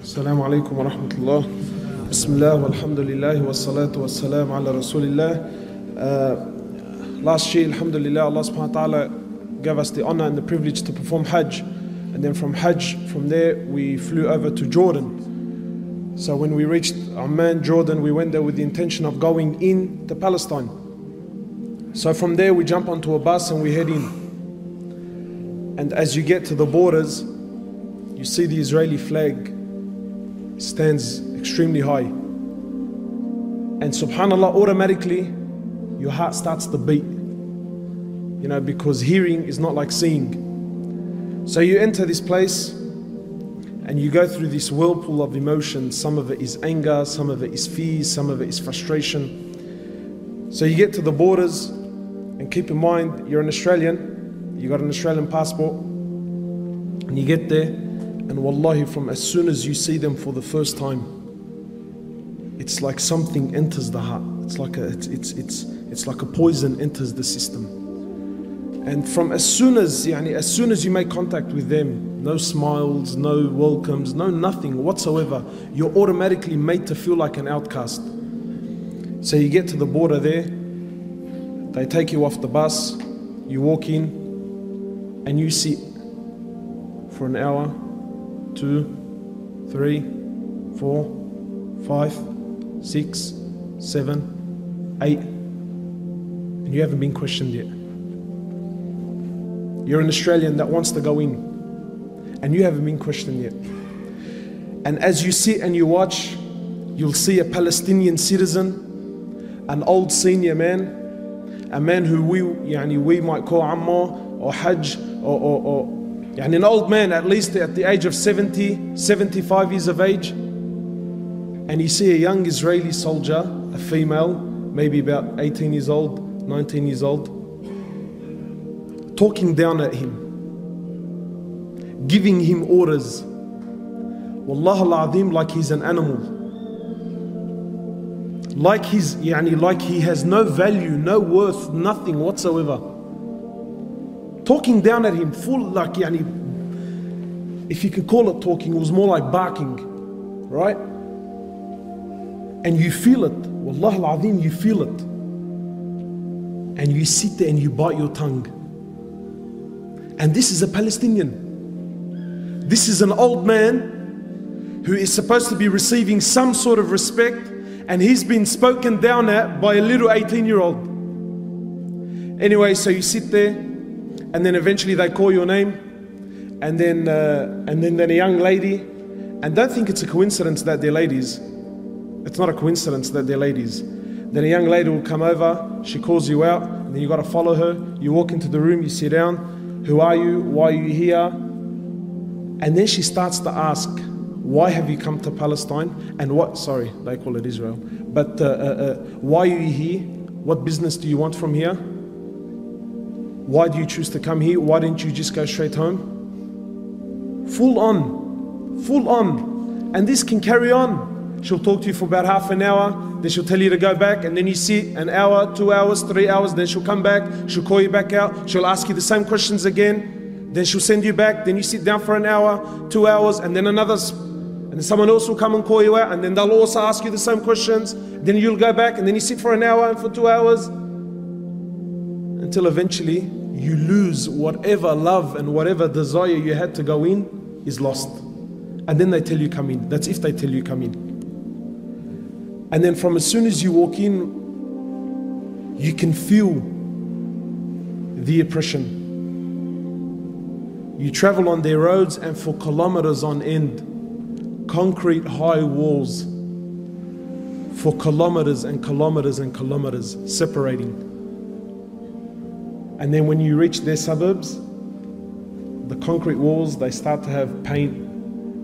Assalamu alaikum wa rahmatullah. Bismillah walhamdulillah wa salatu wa salam ala rasulillah. Last year, alhamdulillah, Allah subhanahu wa ta'ala gave us the honor and the privilege to perform Hajj. And then from Hajj, from there, we flew over to Jordan. So when we reached Amman, Jordan, we went there with the intention of going in to Palestine. So from there, we jump onto a bus and we head in. And as you get to the borders, you see the Israeli flag stands extremely high. And subhanAllah, automatically, your heart starts to beat. You know, because hearing is not like seeing. So you enter this place and you go through this whirlpool of emotions. Some of it is anger, some of it is fear, some of it is frustration. So you get to the borders, and keep in mind, you're an Australian, you got an Australian passport, and you get there, and wallahi, from as soon as you see them for the first time, it's like something enters the heart. It's like a poison enters the system. And from as soon as you make contact with them, no smiles, no welcomes, no nothing whatsoever, you're automatically made to feel like an outcast. So you get to the border there, they take you off the bus, you walk in, and you sit for an hour, 2, 3, 4, 5, 6, 7, 8, and you haven't been questioned yet. You're an Australian that wants to go in, and you haven't been questioned yet. And as you sit and you watch, you'll see a Palestinian citizen, an old senior man, a man who we might call Amma or Hajj or an old man, at least at the age of 70, 75 years of age. And you see a young Israeli soldier, a female, maybe about 18 years old, 19 years old, talking down at him, giving him orders. Wallah al-Azim, like he's an animal. Like he has no value, no worth, nothing whatsoever. Talking down at him, full if you can call it talking, it was more like barking, right? And you feel it, Wallah al-Azim, you feel it. And you sit there and you bite your tongue. And this is a Palestinian. This is an old man who is supposed to be receiving some sort of respect, and he's been spoken down at by a little 18-year-old. Anyway, so you sit there, and then eventually they call your name, and then a young lady, and don't think it's a coincidence that they're ladies. It's not a coincidence that they're ladies. Then a young lady will come over, she calls you out, and then you got to follow her. You walk into the room, you sit down. Who are you? Why are you here? And then she starts to ask, why have you come to Palestine? And what, sorry, they call it Israel. But why are you here? What business do you want from here? Why do you choose to come here? Why didn't you just go straight home? Full on, full on. And this can carry on. She'll talk to you for about half an hour, then she'll tell you to go back, and then you sit an hour, 2 hours, 3 hours, then she'll come back, she'll call you back out, she'll ask you the same questions again, then she'll send you back, then you sit down for an hour, 2 hours, and then and then someone else will come and call you out, and then they'll also ask you the same questions, then you'll go back, and then you sit for an hour and for 2 hours, until eventually you lose whatever love and whatever desire you had to go in is lost. And then they tell you come in. That's if they tell you come in. And then from as soon as you walk in, you can feel the oppression. You travel on their roads, and for kilometers on end, concrete high walls for kilometers and kilometers and kilometers separating. And then when you reach their suburbs, the concrete walls, they start to have paint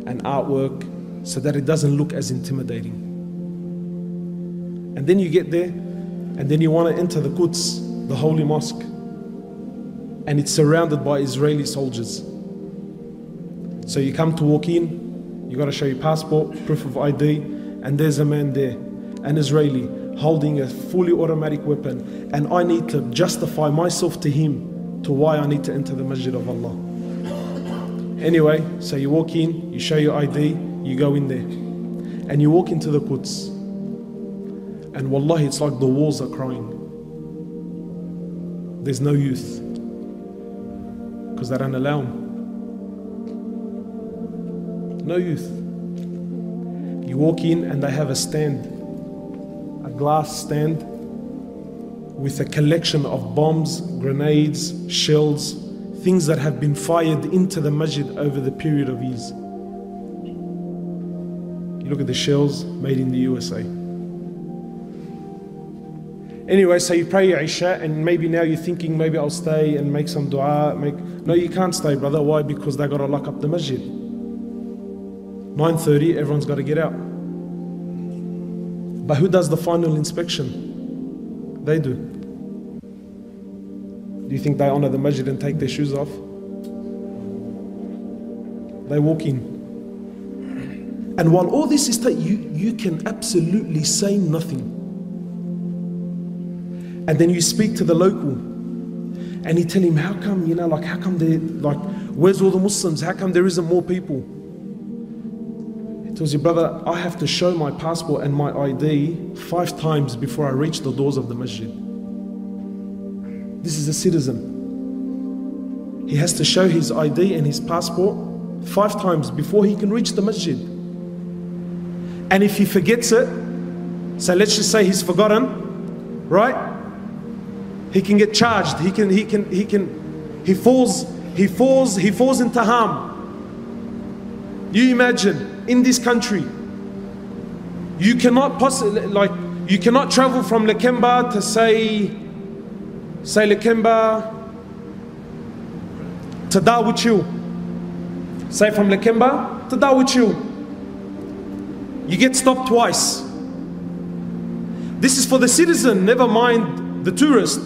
and artwork so that it doesn't look as intimidating. And then you get there, and then you want to enter the Quds, the holy mosque, and it's surrounded by Israeli soldiers. So you come to walk in, you got to show your passport, proof of ID, and there's a man there, an Israeli, holding a fully automatic weapon, and I need to justify myself to him to why I need to enter the Masjid of Allah. Anyway, so you walk in, you show your ID, you go in there and you walk into the Quds, and wallahi, it's like the walls are crying. There's no youth because they don't allow them. No youth. You walk in and they have a stand, a glass stand with a collection of bombs, grenades, shells, things that have been fired into the masjid over the period of years. You look at the shells made in the USA. Anyway, so you pray your Isha, and maybe now you're thinking, maybe I'll stay and make some dua. No, you can't stay, brother. Why? Because they got to lock up the masjid. 9:30, everyone's got to get out. But who does the final inspection? They do. Do you think they honor the masjid and take their shoes off? They walk in. And while all this is you can absolutely say nothing. And then you speak to the local and you tell him, how come, how come where's all the Muslims? How come there isn't more people? He tells you, brother, I have to show my passport and my ID 5 times before I reach the doors of the masjid. This is a citizen. He has to show his ID and his passport 5 times before he can reach the masjid. And if he forgets it, so let's just say he's forgotten, right? He can get charged. He falls into harm. You imagine, in this country, you cannot you cannot travel from Lakemba to say Lakemba to Darwich. Say from Lakemba to Darwich. You get stopped twice. This is for the citizen, never mind the tourist.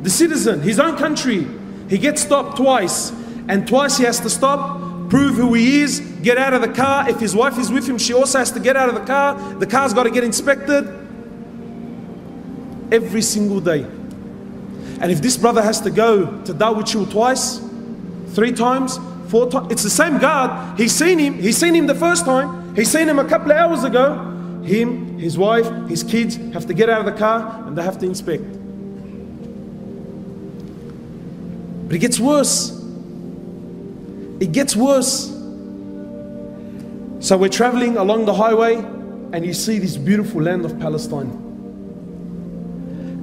The citizen, his own country, he gets stopped twice, and twice he has to stop, prove who he is, get out of the car. If his wife is with him, she also has to get out of the car. The car's got to get inspected every single day. And if this brother has to go to Darwich twice, 3 times, 4 times, it's the same guard. He's seen him the first time, he's seen him a couple of hours ago. Him, his wife, his kids have to get out of the car and they have to inspect. But it gets worse. It gets worse. So we're traveling along the highway and you see this beautiful land of Palestine.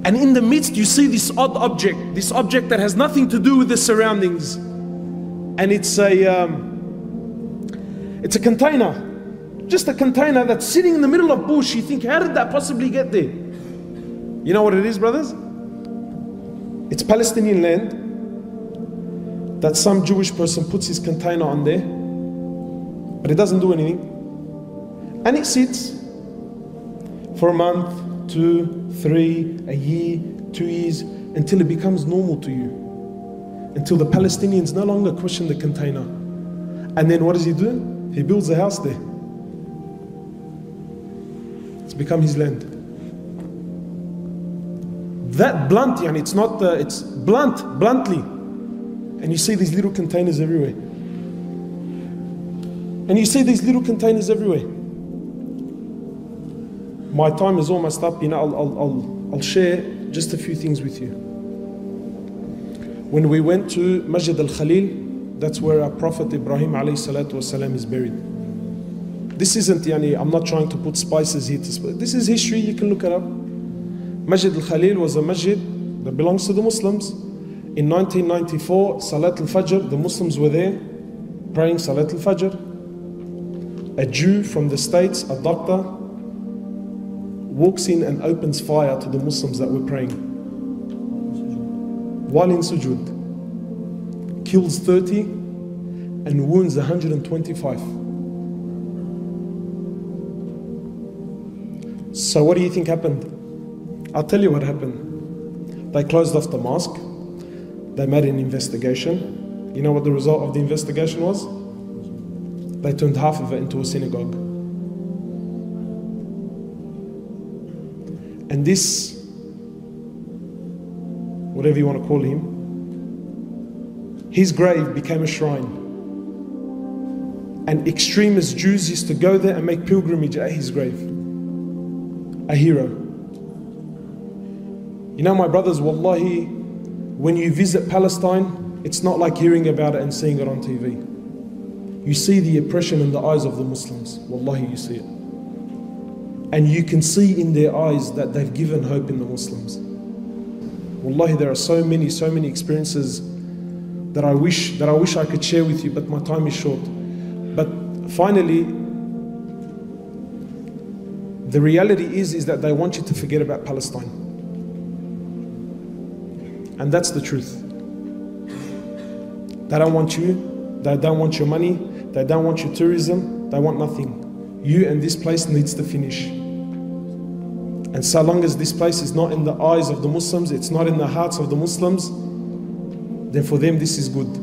And in the midst you see this odd object, this object that has nothing to do with the surroundings. And it's a container. Just a container that's sitting in the middle of bush. You think, how did that possibly get there? You know what it is, brothers? It's Palestinian land that some Jewish person puts his container on there, but it doesn't do anything. And it sits for a month, 2, 3, a year, 2 years, until it becomes normal to you. Until the Palestinians no longer question the container. And then what does he do? He builds a house there. It's become his land. That blunt, it's not, it's bluntly. And you see these little containers everywhere. And you see these little containers everywhere. My time is almost up. I'll share just a few things with you. When we went to Masjid al-Khalil, that's where our Prophet Ibrahim alayhi salatu wasalam is buried. This isn't, I'm not trying to put spices here. This is history, you can look it up. Masjid al-Khalil was a masjid that belongs to the Muslims. In 1994, Salat al-Fajr, the Muslims were there praying Salat al-Fajr. A Jew from the States, a doctor, walks in and opens fire to the Muslims that were praying. While in sujood, kills 30 and wounds 125. So what do you think happened? I'll tell you what happened. They closed off the mosque. They made an investigation. You know what the result of the investigation was? They turned half of it into a synagogue. And this, whatever you want to call him, his grave became a shrine. And extremist Jews used to go there and make pilgrimage at his grave. A hero. You know, my brothers, wallahi, when you visit Palestine, it's not like hearing about it and seeing it on TV. You see the oppression in the eyes of the Muslims. Wallahi, you see it. And you can see in their eyes that they've given hope in the Muslims. Wallahi, there are so many experiences that I wish I could share with you, but my time is short. But finally, the reality is that they want you to forget about Palestine. And that's the truth. They don't want you, they don't want your money, they don't want your tourism, they want nothing. You and this place needs to finish. And so long as this place is not in the eyes of the Muslims, it's not in the hearts of the Muslims, then for them this is good.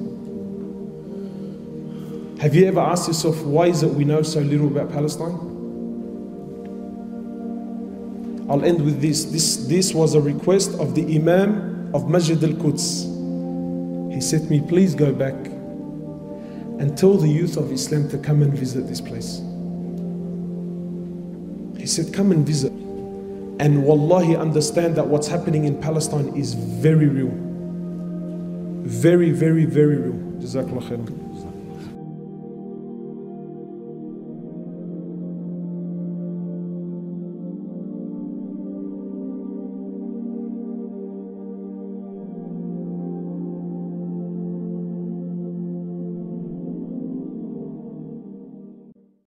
Have you ever asked yourself, why is it we know so little about Palestine? I'll end with this. This was a request of the Imam of Masjid al-Quds. He said to me, please go back and tell the youth of Islam to come and visit this place. He said, come and visit. And wallahi, understand that what's happening in Palestine is very real. Very, very, very real. Jazakallah khairan.